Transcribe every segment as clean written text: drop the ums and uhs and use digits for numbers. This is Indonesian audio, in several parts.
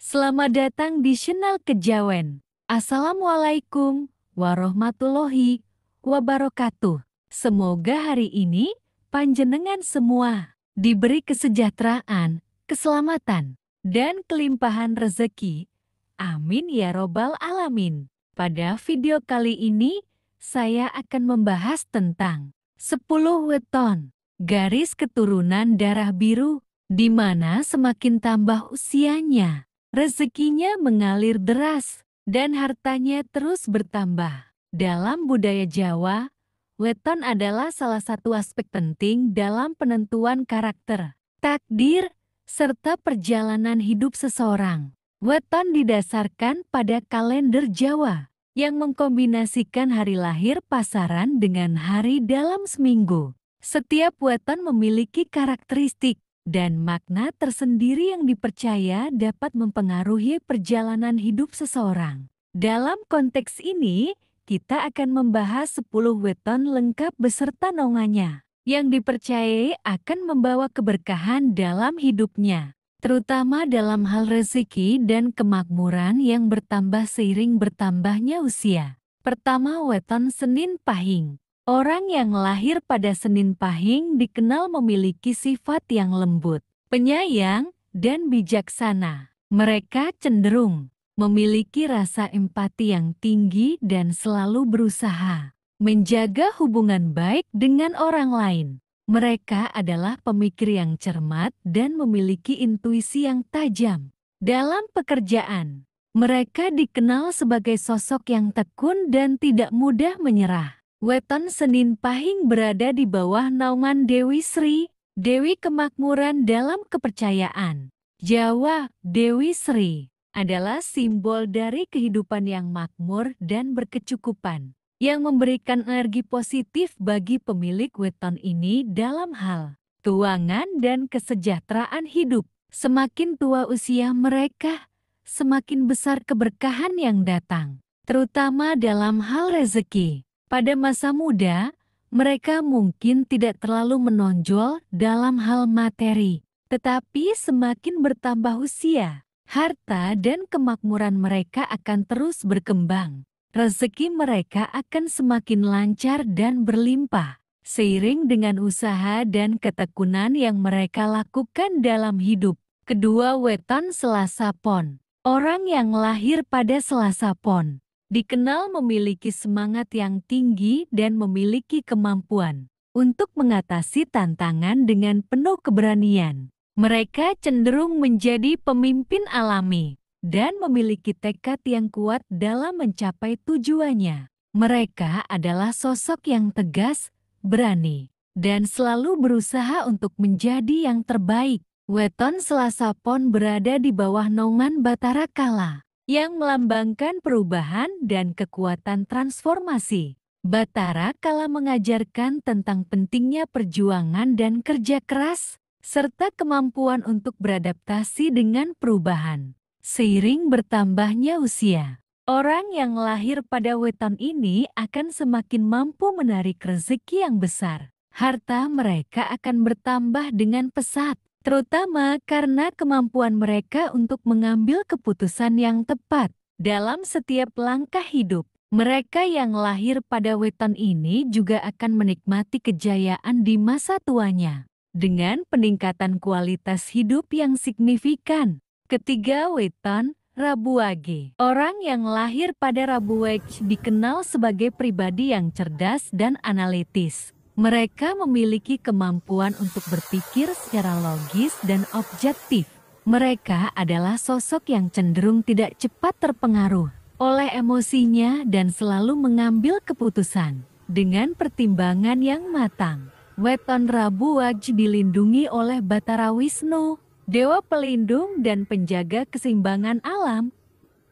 Selamat datang di channel Kejawen. Assalamualaikum warahmatullahi wabarakatuh. Semoga hari ini panjenengan semua diberi kesejahteraan, keselamatan, dan kelimpahan rezeki. Amin ya robbal alamin. Pada video kali ini, saya akan membahas tentang 10 weton garis keturunan darah biru, di mana semakin tambah usianya, rezekinya mengalir deras, dan hartanya terus bertambah. Dalam budaya Jawa, weton adalah salah satu aspek penting dalam penentuan karakter, takdir, serta perjalanan hidup seseorang. Weton didasarkan pada kalender Jawa, yang mengkombinasikan hari lahir pasaran dengan hari dalam seminggu. Setiap weton memiliki karakteristik dan makna tersendiri yang dipercaya dapat mempengaruhi perjalanan hidup seseorang. Dalam konteks ini, kita akan membahas 10 weton lengkap beserta nongannya, yang dipercayai akan membawa keberkahan dalam hidupnya, terutama dalam hal rezeki dan kemakmuran yang bertambah seiring bertambahnya usia. Pertama, weton Senin Pahing. Orang yang lahir pada Senin Pahing dikenal memiliki sifat yang lembut, penyayang, dan bijaksana. Mereka cenderung memiliki rasa empati yang tinggi dan selalu berusaha menjaga hubungan baik dengan orang lain. Mereka adalah pemikir yang cermat dan memiliki intuisi yang tajam. Dalam pekerjaan, mereka dikenal sebagai sosok yang tekun dan tidak mudah menyerah. Weton Senin Pahing berada di bawah naungan Dewi Sri, Dewi Kemakmuran dalam kepercayaan Jawa. Dewi Sri adalah simbol dari kehidupan yang makmur dan berkecukupan, yang memberikan energi positif bagi pemilik weton ini dalam hal keuangan dan kesejahteraan hidup. Semakin tua usia mereka, semakin besar keberkahan yang datang, terutama dalam hal rezeki. Pada masa muda, mereka mungkin tidak terlalu menonjol dalam hal materi, tetapi semakin bertambah usia, harta dan kemakmuran mereka akan terus berkembang. Rezeki mereka akan semakin lancar dan berlimpah, seiring dengan usaha dan ketekunan yang mereka lakukan dalam hidup. Kedua, weton Selasa Pon. Orang yang lahir pada Selasa Pon dikenal memiliki semangat yang tinggi dan memiliki kemampuan untuk mengatasi tantangan dengan penuh keberanian. Mereka cenderung menjadi pemimpin alami dan memiliki tekad yang kuat dalam mencapai tujuannya. Mereka adalah sosok yang tegas, berani, dan selalu berusaha untuk menjadi yang terbaik. Weton Selasa Pon berada di bawah naungan Batara Kala, yang melambangkan perubahan dan kekuatan transformasi. Batara Kala mengajarkan tentang pentingnya perjuangan dan kerja keras, serta kemampuan untuk beradaptasi dengan perubahan. Seiring bertambahnya usia, orang yang lahir pada weton ini akan semakin mampu menarik rezeki yang besar. Harta mereka akan bertambah dengan pesat, terutama karena kemampuan mereka untuk mengambil keputusan yang tepat dalam setiap langkah hidup. Mereka yang lahir pada weton ini juga akan menikmati kejayaan di masa tuanya, dengan peningkatan kualitas hidup yang signifikan. Ketiga, weton Rabu Wage. Orang yang lahir pada Rabu Wage dikenal sebagai pribadi yang cerdas dan analitis. Mereka memiliki kemampuan untuk berpikir secara logis dan objektif. Mereka adalah sosok yang cenderung tidak cepat terpengaruh oleh emosinya dan selalu mengambil keputusan dengan pertimbangan yang matang. Weton Rabu Wage dilindungi oleh Batara Wisnu, dewa pelindung dan penjaga keseimbangan alam.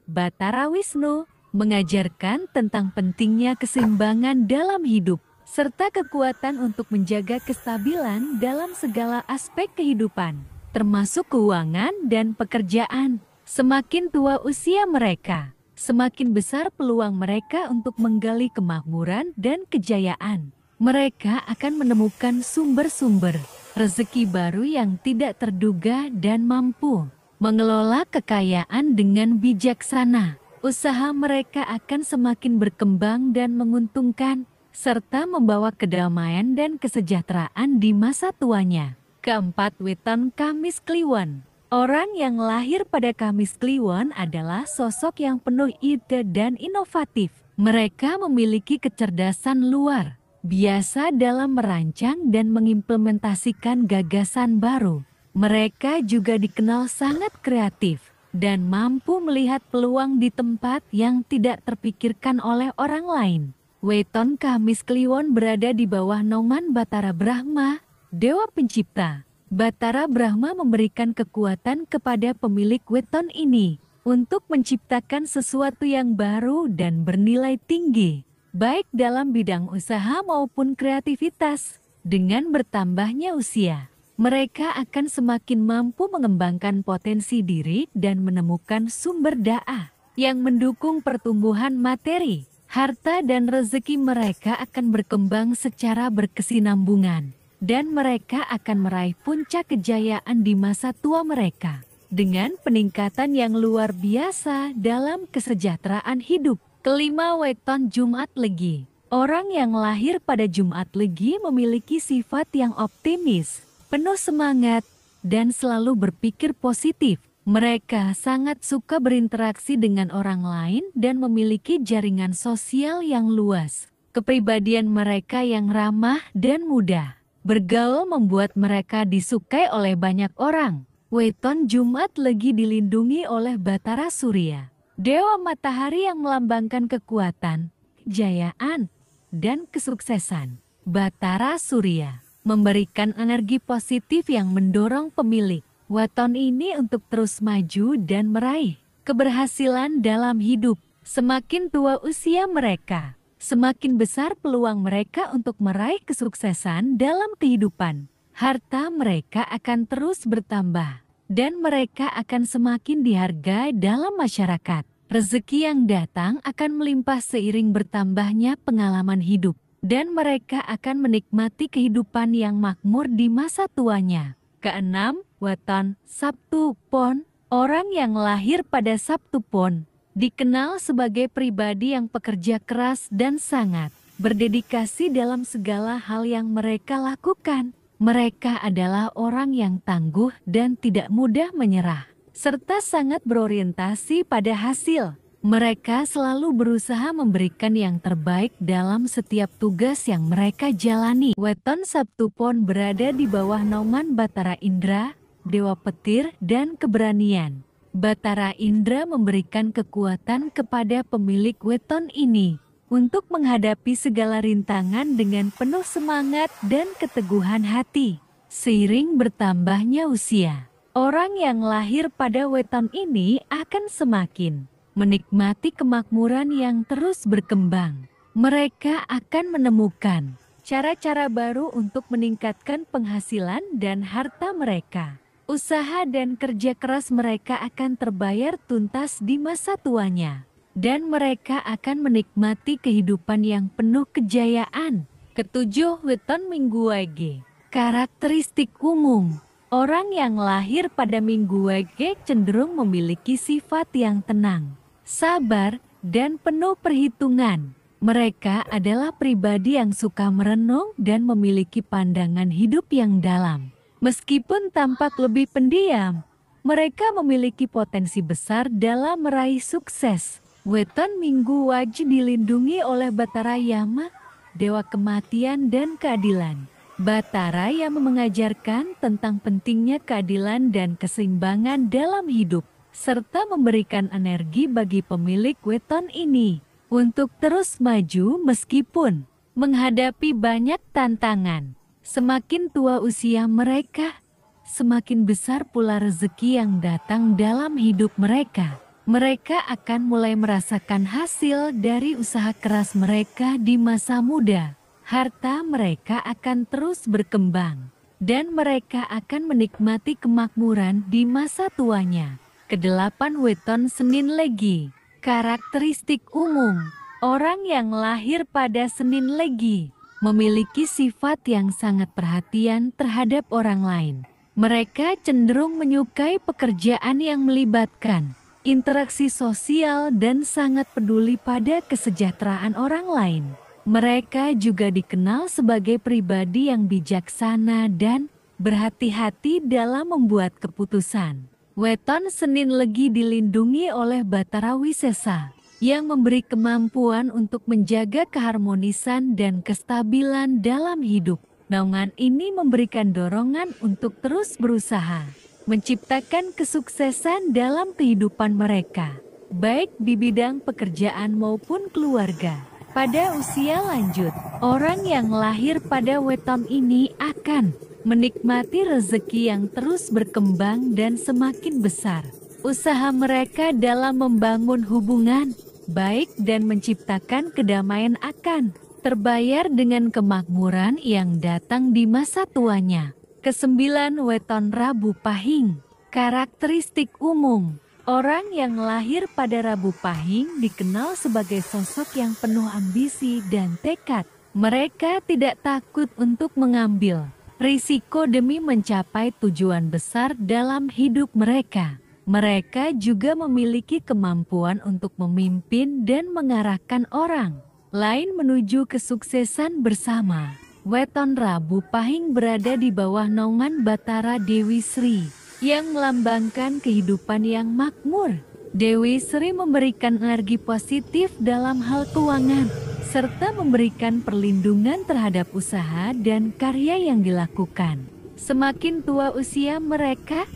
Batara Wisnu mengajarkan tentang pentingnya keseimbangan dalam hidup, serta kekuatan untuk menjaga kestabilan dalam segala aspek kehidupan, termasuk keuangan dan pekerjaan. Semakin tua usia mereka, semakin besar peluang mereka untuk menggali kemakmuran dan kejayaan. Mereka akan menemukan sumber-sumber rezeki baru yang tidak terduga dan mampu mengelola kekayaan dengan bijaksana. Usaha mereka akan semakin berkembang dan menguntungkan, serta membawa kedamaian dan kesejahteraan di masa tuanya. Keempat, weton Kamis Kliwon. Orang yang lahir pada Kamis Kliwon adalah sosok yang penuh ide dan inovatif. Mereka memiliki kecerdasan luar biasa dalam merancang dan mengimplementasikan gagasan baru. Mereka juga dikenal sangat kreatif dan mampu melihat peluang di tempat yang tidak terpikirkan oleh orang lain. Weton Kamis Kliwon berada di bawah naungan Batara Brahma, Dewa Pencipta. Batara Brahma memberikan kekuatan kepada pemilik weton ini untuk menciptakan sesuatu yang baru dan bernilai tinggi, baik dalam bidang usaha maupun kreativitas. Dengan bertambahnya usia, mereka akan semakin mampu mengembangkan potensi diri dan menemukan sumber daya yang mendukung pertumbuhan materi, harta dan rezeki. Mereka akan berkembang secara berkesinambungan, dan mereka akan meraih puncak kejayaan di masa tua mereka dengan peningkatan yang luar biasa dalam kesejahteraan hidup. Kelima, weton Jumat Legi. Orang yang lahir pada Jumat Legi memiliki sifat yang optimis, penuh semangat, dan selalu berpikir positif. Mereka sangat suka berinteraksi dengan orang lain dan memiliki jaringan sosial yang luas. Kepribadian mereka yang ramah dan mudah bergaul membuat mereka disukai oleh banyak orang. Weton Jumat Legi dilindungi oleh Batara Surya, dewa matahari yang melambangkan kekuatan, kejayaan, dan kesuksesan. Batara Surya memberikan energi positif yang mendorong pemilik weton ini untuk terus maju dan meraih keberhasilan dalam hidup. Semakin tua usia mereka, semakin besar peluang mereka untuk meraih kesuksesan dalam kehidupan. Harta mereka akan terus bertambah, dan mereka akan semakin dihargai dalam masyarakat. Rezeki yang datang akan melimpah seiring bertambahnya pengalaman hidup, dan mereka akan menikmati kehidupan yang makmur di masa tuanya. Keenam, weton Sabtu Pon. Orang yang lahir pada Sabtu Pon dikenal sebagai pribadi yang pekerja keras dan sangat berdedikasi dalam segala hal yang mereka lakukan. Mereka adalah orang yang tangguh dan tidak mudah menyerah, serta sangat berorientasi pada hasil. Mereka selalu berusaha memberikan yang terbaik dalam setiap tugas yang mereka jalani. Weton Sabtu Pon berada di bawah naungan Batara Indra, Dewa Petir dan keberanian. Batara Indra memberikan kekuatan kepada pemilik weton ini untuk menghadapi segala rintangan dengan penuh semangat dan keteguhan hati. Seiring bertambahnya usia, orang yang lahir pada weton ini akan semakin menikmati kemakmuran yang terus berkembang. Mereka akan menemukan cara-cara baru untuk meningkatkan penghasilan dan harta mereka. Usaha dan kerja keras mereka akan terbayar tuntas di masa tuanya, dan mereka akan menikmati kehidupan yang penuh kejayaan. Ketujuh, weton Minggu Wage. Karakteristik umum. Orang yang lahir pada Minggu Wage cenderung memiliki sifat yang tenang, sabar, dan penuh perhitungan. Mereka adalah pribadi yang suka merenung dan memiliki pandangan hidup yang dalam. Meskipun tampak lebih pendiam, mereka memiliki potensi besar dalam meraih sukses. Weton Minggu Wage dilindungi oleh Batara Yama, Dewa Kematian dan Keadilan. Batara yang mengajarkan tentang pentingnya keadilan dan keseimbangan dalam hidup, serta memberikan energi bagi pemilik weton ini untuk terus maju meskipun menghadapi banyak tantangan. Semakin tua usia mereka, semakin besar pula rezeki yang datang dalam hidup mereka. Mereka akan mulai merasakan hasil dari usaha keras mereka di masa muda. Harta mereka akan terus berkembang, dan mereka akan menikmati kemakmuran di masa tuanya. Kedelapan, weton Senin Legi. Karakteristik umum. Orang yang lahir pada Senin Legi memiliki sifat yang sangat perhatian terhadap orang lain. Mereka cenderung menyukai pekerjaan yang melibatkan interaksi sosial dan sangat peduli pada kesejahteraan orang lain. Mereka juga dikenal sebagai pribadi yang bijaksana dan berhati-hati dalam membuat keputusan. Weton Senin Legi dilindungi oleh Batara Wisesa yang memberi kemampuan untuk menjaga keharmonisan dan kestabilan dalam hidup. Naungan ini memberikan dorongan untuk terus berusaha menciptakan kesuksesan dalam kehidupan mereka, baik di bidang pekerjaan maupun keluarga. Pada usia lanjut, orang yang lahir pada weton ini akan menikmati rezeki yang terus berkembang dan semakin besar. Usaha mereka dalam membangun hubungan baik dan menciptakan kedamaian akan terbayar dengan kemakmuran yang datang di masa tuanya. Kesembilan, weton Rabu Pahing. Karakteristik umum. Orang yang lahir pada Rabu Pahing dikenal sebagai sosok yang penuh ambisi dan tekad. Mereka tidak takut untuk mengambil risiko demi mencapai tujuan besar dalam hidup mereka. Mereka juga memiliki kemampuan untuk memimpin dan mengarahkan orang lain menuju kesuksesan bersama. Weton Rabu Pahing berada di bawah naungan Batara Dewi Sri yang melambangkan kehidupan yang makmur. Dewi Sri memberikan energi positif dalam hal keuangan serta memberikan perlindungan terhadap usaha dan karya yang dilakukan. Semakin tua usia mereka,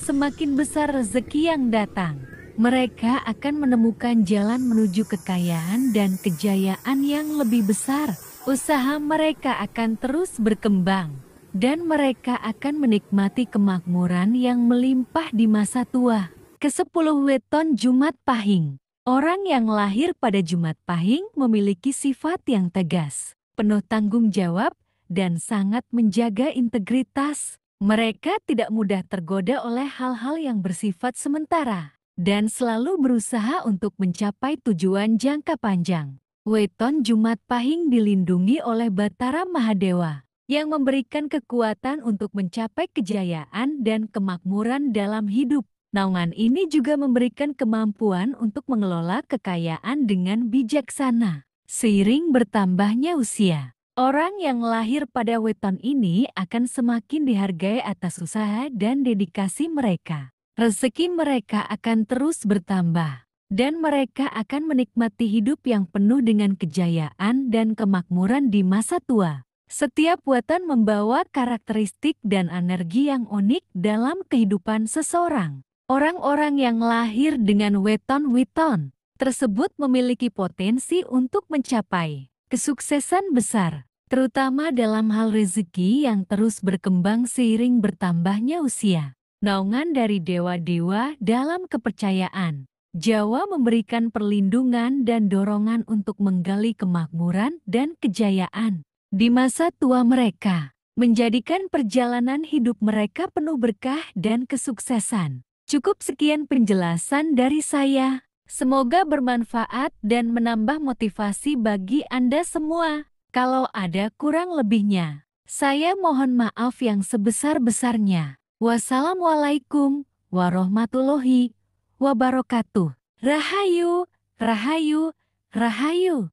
semakin besar rezeki yang datang. Mereka akan menemukan jalan menuju kekayaan dan kejayaan yang lebih besar. Usaha mereka akan terus berkembang, dan mereka akan menikmati kemakmuran yang melimpah di masa tua. Kesepuluh, weton Jumat Pahing. Orang yang lahir pada Jumat Pahing memiliki sifat yang tegas, penuh tanggung jawab, dan sangat menjaga integritas. Mereka tidak mudah tergoda oleh hal-hal yang bersifat sementara, dan selalu berusaha untuk mencapai tujuan jangka panjang. Weton Jumat Pahing dilindungi oleh Batara Mahadewa yang memberikan kekuatan untuk mencapai kejayaan dan kemakmuran dalam hidup. Naungan ini juga memberikan kemampuan untuk mengelola kekayaan dengan bijaksana. Seiring bertambahnya usia, orang yang lahir pada weton ini akan semakin dihargai atas usaha dan dedikasi mereka. Rezeki mereka akan terus bertambah, dan mereka akan menikmati hidup yang penuh dengan kejayaan dan kemakmuran di masa tua. Setiap weton membawa karakteristik dan energi yang unik dalam kehidupan seseorang. Orang-orang yang lahir dengan weton Witon tersebut memiliki potensi untuk mencapai kesuksesan besar, terutama dalam hal rezeki yang terus berkembang seiring bertambahnya usia. Naungan dari dewa-dewa dalam kepercayaan Jawa memberikan perlindungan dan dorongan untuk menggali kemakmuran dan kejayaan di masa tua mereka, menjadikan perjalanan hidup mereka penuh berkah dan kesuksesan. Cukup sekian penjelasan dari saya. Semoga bermanfaat dan menambah motivasi bagi Anda semua. Kalau ada kurang lebihnya, saya mohon maaf yang sebesar-besarnya. Wassalamualaikum warahmatullahi wabarakatuh. Rahayu, rahayu, rahayu.